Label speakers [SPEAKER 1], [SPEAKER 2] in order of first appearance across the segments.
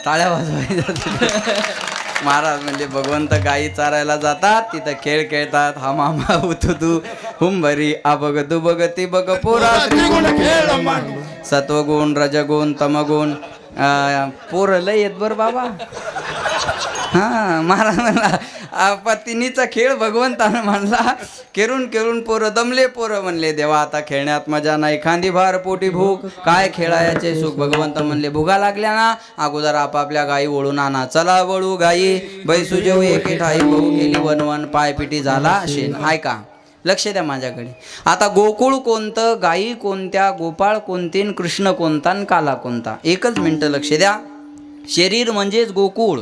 [SPEAKER 1] टाळ्या वाजवायच्या. महाराज म्हणजे भगवंत गायी चारायला जातात, तिथं खेळ खेळतात. हा मामा उतू हुंबरी अबग दुबगती बग पोरा सत्वगुण रजगुण तमगुण पोरं लय येत बर बाबा. हा महाराज म्हणला पत्नीचा खेळ भगवंतानं म्हणला. केरून केरून पोरं दमले. पोरं म्हणले देवा आता खेळण्यात मजा नाही, खांदी भार पोटी भूक, काय खेळायचे सुख. भगवंत म्हणले भुगा लागल्या ना, अगोदर आपापल्या गायी वळून आणा. चला वळू गायी बैसू जेऊ एके ठाई, भाऊ गेली वनवन पायपिटी झाला शेण. ऐका लक्ष द्या माझ्याकडे. आता गोकुळ कोणतं, गायी कोणत्या, गोपाळ कोणते, कृष्ण कोणता, काला कोणता, एकच मिनटं लक्ष द्या. शरीर म्हणजेच गोकुळ,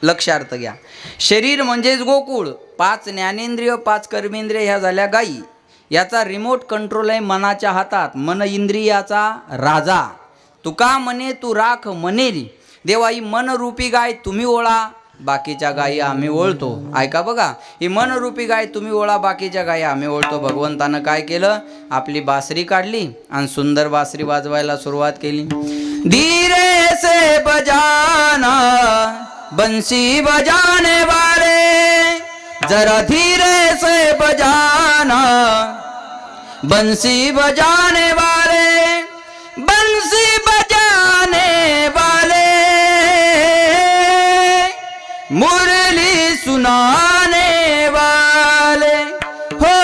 [SPEAKER 1] लक्षार्थ घ्या. शरीर म्हणजेच गोकुळ. 5 ज्ञानेंद्रिय 5 कर्मेंद्रिय ह्या झाल्या गायी. याचा रिमोट कंट्रोल आहे मनाच्या हातात. मन इंद्रियाचा राजा. तुका म्हणे तू राख मनेरी, देवा ही मनरूपी गाय तुम्ही ओळा, बाकीच्या गायी आम्ही ओळतो. ऐका बघा, ही मनरूपी गाय तुम्ही ओळा, बाकीच्या गायी आम्ही ओळतो. भगवंतानं काय केलं, आपली बासरी काढली आणि सुंदर बासरी वाजवायला सुरुवात केली. धीरे से बजाना बंसी बजाने वाले, जरा धीरे से बजाना बंसी बजाने वाले, बंसी बजाने वाले, मुरली सुनाने वाले, हो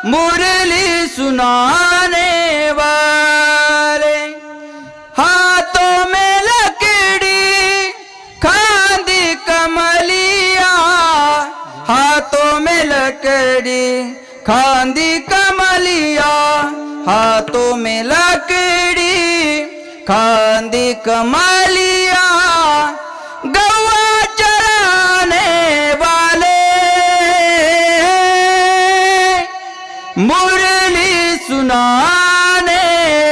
[SPEAKER 1] मुरली सुनाने वाले. हाथों में लकड़ी खांदी कमलिया, हाथों में लकड़ी खांदी कमलिया, हाथों में लकड़ी खांदी कमलिया, गौआ चराने वाले, मुरली सुनाने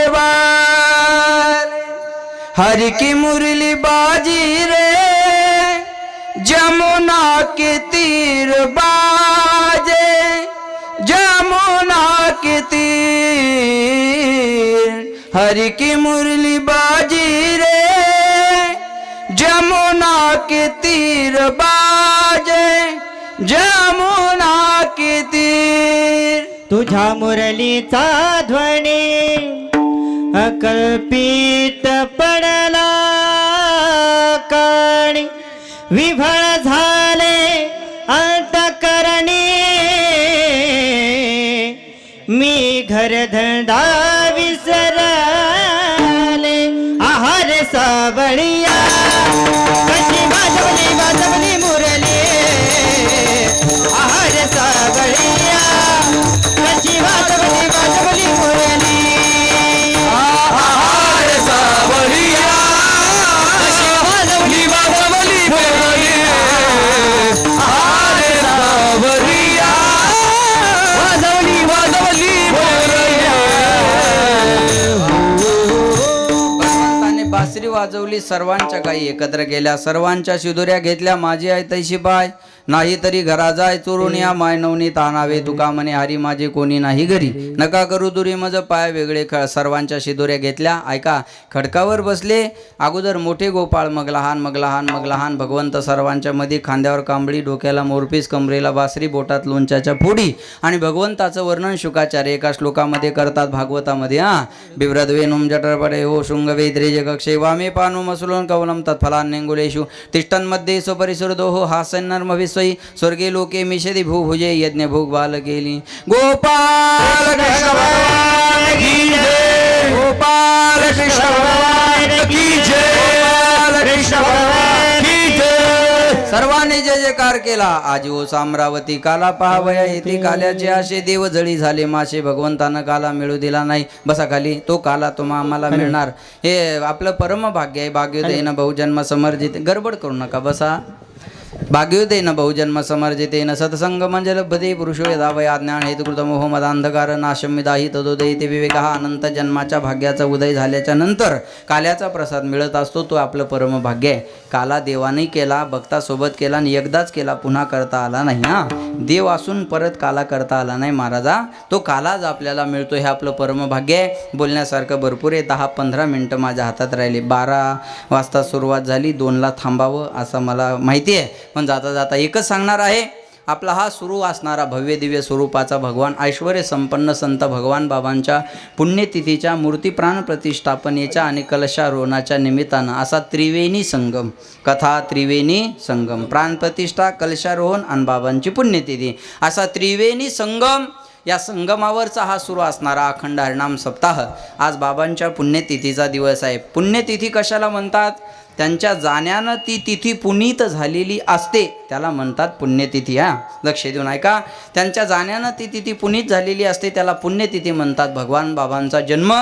[SPEAKER 1] वाले. हर की मुरली बाजी रे, जमुना के तीर बाजे, जमुना के तीर. हर की मुरली बाजी रे, जमुना के तीर बाजे, जमुना के तीर.
[SPEAKER 2] तुझ्या मुरलीचा ध्वनी अकल्पित पडला काणी, विभळ झाले अंतकरणी, मी घरधंदा विसरले, आहार सावळिया कशी वाजवली वाजवली मुरली, आहार सावळिया कशी वाजवली वाजवली मुरली,
[SPEAKER 1] आहार सावळिया कशी वाजवली वाजवली मुरली, आहार सावळिया वाजवली वाजवली मुरली. भगवंताने बासरी वाजवली, सर्वांच्या गायी एकत्र केल्या, सर्वांच्या शिदोऱ्या घेतल्या. माझी आई तैशी पाय नाही तरी घरा जाय चोरून या, माय नवनीत आणावे तुका म्हणे हरी माझे कोणी नाही घरी, नका करू दुरी मज पाय वेगळे. सर्वांच्या शिदोऱ्या घेतल्या. ऐका, खडकावर बसले. अगोदर मोठे गोपाळ, मग लहान मग लहान मग लहान. भगवंत सर्वांच्या मध्ये, खांद्यावर कांबळी, डोक्याला मोरपीस, कमरेला बासरी, बोटात लोणच्याच्या फोडी. आणि भगवंताचं वर्णन शुकाचार्य एका श्लोकामध्ये करतात भागवतामध्ये. बिभ्रद्वेनुम जठरपडे हो शृंगवेद्रेज कक्षे वामे पानु मसुलोन कवलम तत्फलान्यंगुलेषु तिष्ठन्मध्ये स्वपरिसुरदोहो हास्यन्नर्मभिस्वयि स्वर्गे लोके मिषति भूभुजे यज्ञ भोग बाल केली. गोपाल कृष्ण भगवान की जय, गोपाल कृष्ण भगवान की जय, गोपाल कृष्ण भगवान की जय. सर्वांनी जय जयकार केला. आजी ओ साम्रावती काला पहावया येथे, काल्याचे आशे देव जळी झाले माशे, भगवंतानं काला मिळू दिला नाही. बसा खाली, तो काला तुम्हा आम्हाला मिळणार, हे आपलं परम भाग्य आहे. भाग्योदयीन बहुजन्म समर्जित. गडबड करू नका, बसा. भाग्योतेन बहुजन्म समर्जितेन सत्संगमंजलभते पुरुषो यदा वया ज्ञान हेतुकृतमोह मदांधकार नाशमिदाही तदोदयते विवेकः. अनंत जन्माच्या भाग्याचा उदय झाल्याच्या नंतर काल्याचा प्रसाद मिळत असतो, तो आपलं परम भाग्य आहे. काला देवाने केला, भक्तासोबत केला आणि एकदाच केला, पुन्हा करता आला नाही. देव असून परत काला करता आला नाही महाराजा, तो कालाच आपल्याला मिळतो, हे आपलं परम भाग्य आहे. बोलण्यासारखं भरपूर आहे. 10-15 मिनटं माझ्या हातात राहिली. 12 वाजता सुरुवात झाली, 2ला थांबावं असं मला माहिती आहे, पण जाता जाता एकच सांगणार आहे. आपला हा सुरू असणारा भव्य दिव्य स्वरूपाचा भगवान ऐश्वर्य संपन्न संत भगवान बाबांच्या पुण्यतिथीच्या मूर्ती प्राण प्रतिष्ठापनेच्या आणि कलशारोहणाच्या निमित्तानं असा त्रिवेणी संगम, कथा त्रिवेणी संगम, प्राणप्रतिष्ठा, कलशारोहण आणि बाबांची पुण्यतिथी, असा त्रिवेणी संगम, या संगमावरचा हा सुरू असणारा अखंड हरिनाम सप्ताह. आज बाबांच्या पुण्यतिथीचा दिवस आहे. पुण्यतिथी कशाला म्हणतात? त्यांच्या जाण्यानं ती तिथी पुनीत झालेली असते, त्याला म्हणतात पुण्यतिथी. लक्ष देऊन ऐका, त्यांच्या जाण्यानं ती तिथी पुनीत झालेली असते, त्याला पुण्यतिथी म्हणतात. भगवान बाबांचा जन्म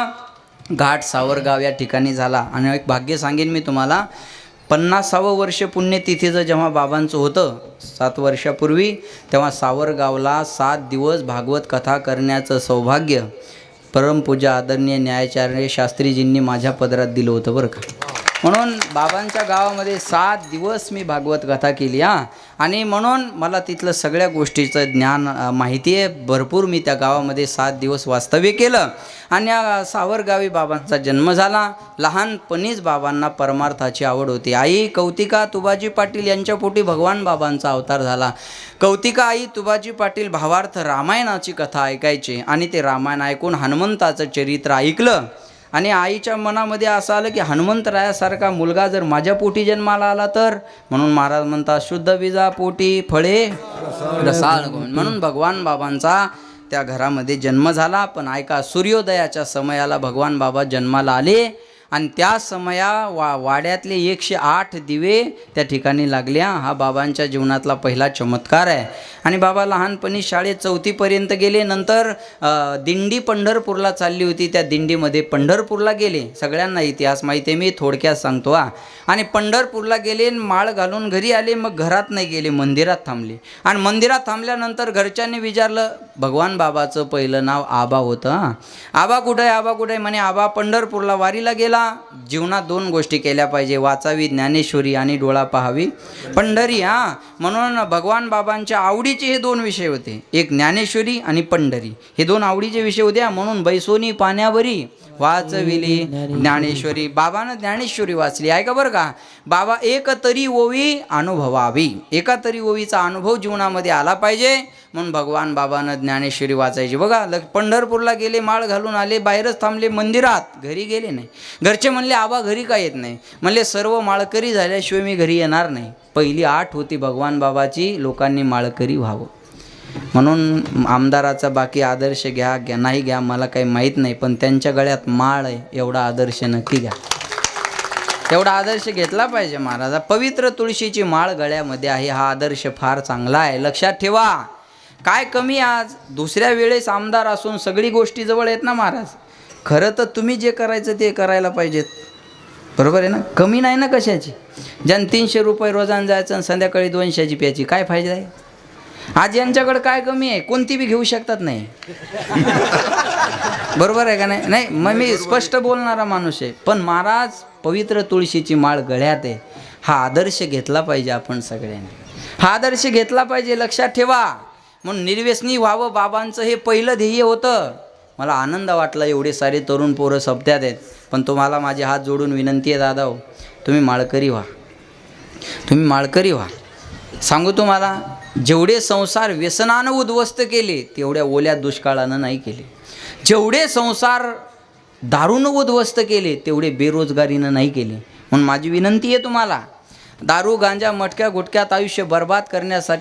[SPEAKER 1] घाट सावरगाव या ठिकाणी झाला. आणि एक भाग्य सांगेन मी तुम्हाला, 50वं वर्ष पुण्यतिथीचं जेव्हा बाबांचं होतं 7 वर्षापूर्वी, तेव्हा सावरगावला 7 दिवस भागवत कथा करण्याचं सौभाग्य परमपूजा आदरणीय न्यायाचार्य शास्त्रीजींनी माझ्या पदरात दिलं होतं बरं का. म्हणून बाबांच्या गावामध्ये 7 दिवस मी भागवत कथा केली. आणि म्हणून मला तिथलं सगळ्या गोष्टीचं ज्ञान माहिती आहे भरपूर. मी त्या गावामध्ये 7 दिवस वास्तव्य केलं. आणि या सावरगावी बाबांचा जन्म झाला. लहानपणीच बाबांना परमार्थाची आवड होती. आई कौतिका तुबाजी पाटील यांच्या पोटी भगवान बाबांचा अवतार झाला. कौतिका आई तुबाजी पाटील भावार्थ रामायणाची कथा ऐकायचे आणि ते रामायण ऐकून हनुमंताचं चरित्र ऐकलं. आणि आईच्या मनामध्ये असं आलं की हनुमंतरायासारखा मुलगा जर माझ्या पोटी जन्माला आला तर, म्हणून महाराज म्हणतात शुद्ध बीजा पोटी फळे रसाळ गुण. म्हणून भगवान बाबांचा त्या घरामध्ये जन्म झाला. पण ऐका, सूर्योदयाच्या समयाला भगवान बाबा जन्माला आले आणि त्या वाड्यातले 108 दिवे त्या ठिकाणी लागल्या. हा बाबांच्या जीवनातला पहिला चमत्कार आहे. आणि बाबा लहानपणी शाळेत 4थीपर्यंत गेले. नंतर दिंडी पंढरपूरला चालली होती, त्या दिंडीमध्ये पंढरपूरला गेले. सगळ्यांना इतिहास माहिती आहे, मी थोडक्यात सांगतो. आणि पंढरपूरला गेले, माळ घालून घरी आले. मग घरात नाही गेले, मंदिरात थांबले. आणि मंदिरात थांबल्यानंतर घरच्यांनी विचारलं, भगवान बाबाचं पहिलं नाव आबा होतं. आबा कुठं आहे, आबा कुठं आहे? म्हणे आबा पंढरपूरला वारीला गेला. जीवनात 2 गोष्टी केल्या पाहिजे, वाचावी ज्ञानेश्वरी आणि डोळा पाहावी पंढरी. म्हणून भगवान बाबांच्या आवडीचे हे 2 विषय होते, एक ज्ञानेश्वरी आणि पंढरी. हे 2 आवडीचे विषय होते. म्हणून बैसोनी पाण्यावरी वाचविली ज्ञानेश्वरी. बाबानं ज्ञानेश्वरी वाचली. ऐका बरं का, बाबा एक तरी ओवी अनुभवावी, एका तरी ओवीचा अनुभव जीवनामध्ये आला पाहिजे, म्हणून भगवान बाबानं ज्ञानेश्वरी वाचायची. बघा, पंढरपूरला गेले, माळ घालून आले, बाहेरच थांबले मंदिरात, घरी गेले नाही. घरचे म्हणले आबा घरी का येत नाही? म्हणले सर्व माळकरी झाल्याशिवाय मी घरी येणार नाही. पहिली आठ होती भगवान बाबाची, लोकांनी माळकरी व्हावं. म्हणून आमदाराचा बाकी आदर्श घ्या नाही घ्या मला काही माहीत नाही, पण त्यांच्या गळ्यात माळ आहे एवढा आदर्श नक्की घ्या. एवढा आदर्श घेतला पाहिजे महाराजा. पवित्र तुळशीची माळ गळ्यामध्ये आहे, हा आदर्श फार चांगला आहे. लक्षात ठेवा. काय कमी आज? दुसऱ्या वेळेस आमदार असून सगळी गोष्टी जवळ आहेत ना महाराज. खरं तर तुम्ही जे करायचं ते करायला पाहिजेत, बरोबर आहे ना? कमी नाही ना कशाची. ज्यानं 300 रुपये रोजानं जायचं आणि संध्याकाळी 200ची प्यायची, काय फायदा आहे? आज यांच्याकडे काय कमी आहे? कोणती बी घेऊ शकतात नाही, बरोबर आहे का नाही? नाही, मग मी स्पष्ट बोलणारा माणूस आहे. पण महाराज पवित्र तुळशीची माळ गळ्यात आहे, हा आदर्श घेतला पाहिजे आपण सगळ्यांनी. हा आदर्श घेतला पाहिजे, लक्षात ठेवा. म्हणून निर्व्यसनी व्हावं बाबांचं हे पहिलं ध्येय होतं. मला आनंद वाटला एवढे सारे तरुण पोरं सप्त्यात आहेत. पण तुम्हाला माझे हात जोडून विनंती आहे दादा हो, तुम्ही माळकरी व्हा, तुम्ही माळकरी व्हा. सांगू तुम्हाला, जेवढे संसार व्यसनानं उद्ध्वस्त केले तेवढ्या ओल्या दुष्काळानं नाही केले. जेवढे संसार दारूनं उद्ध्वस्त केले तेवढे बेरोजगारीनं नाही केले. म्हणून माझी विनंती आहे तुम्हाला, दारू गांजा मटक्या गुटक्यात आयुष्य बर्बाद करण्यासाठी